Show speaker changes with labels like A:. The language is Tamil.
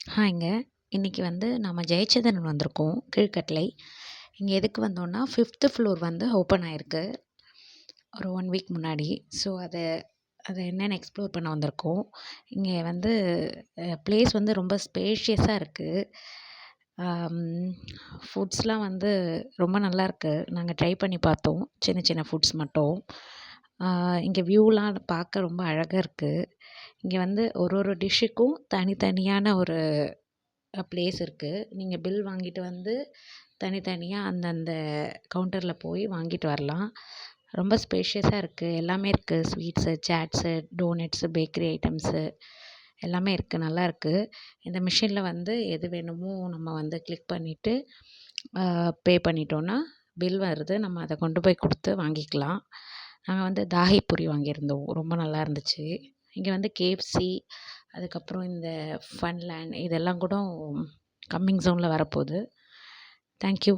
A: ஹாய்ங்க. இன்னைக்கு வந்து நம்ம ஜெயச்சந்திரன் வந்திருக்கோம், கீழ்கட்டளை. இங்க எதுக்கு வந்தோம்னா, 5த் ஃப்ளோர் வந்து ஓப்பன் ஆயிருக்கு. ஒரு 1 வீக் முன்னாடி. ஸோ அத என்னன்னு எக்ஸ்ப்ளோர் பண்ண வந்திருக்கோம். இங்க வந்து பிளேஸ் வந்து ரொம்ப ஸ்பேஷியஸா இருக்கு. அம் ஃபுட்ஸ்லாம் வந்து ரொம்ப நல்லாருக்கு. நாங்க ட்ரை பண்ணி பார்த்தோம். சின்ன சின்ன ஃபுட்ஸ் மட்டும். இங்க வியூலாம் பார்க்க ரொம்ப அழகா இருக்கு. இங்க வந்து ஒரு ஒரு டிஷ்ஷுக்கும் தனித்தனியான ஒரு பிளேஸ் இருக்கு. நீங்க பில் வாங்கிட்டு வந்து தனித்தனியா அந்தந்த கவுண்டர்ல போய் வாங்கிட்டு வரலாம். ரொம்ப ஸ்பேஷியஸா இருக்கு. எல்லாமே இருக்கு. Sweets, chats, doughnuts, bakery items எல்லாமே இருக்கு. நல்லாருக்கு. இந்த மிஷின்ல வந்து எது வேணுமோ நம்ம வந்து கிளிக் பண்ணிட்டு பே பண்ணிட்டோம்னா, பில் வருது. நம்ம அத கொண்டு போய் குடுத்து வாங்கிக்கலாம். நாங்க வந்து தாஹி பூரி வாங்கியிருந்தோம். ரொம்ப நல்லா இருந்துச்சு. இங்க வந்து KFC அதுக்கப்புறம் இந்த ஃபன்லேண்ட் இதெல்லாம் கூட கம்மிங் சூன்ல வரப்போகுது. Thank you.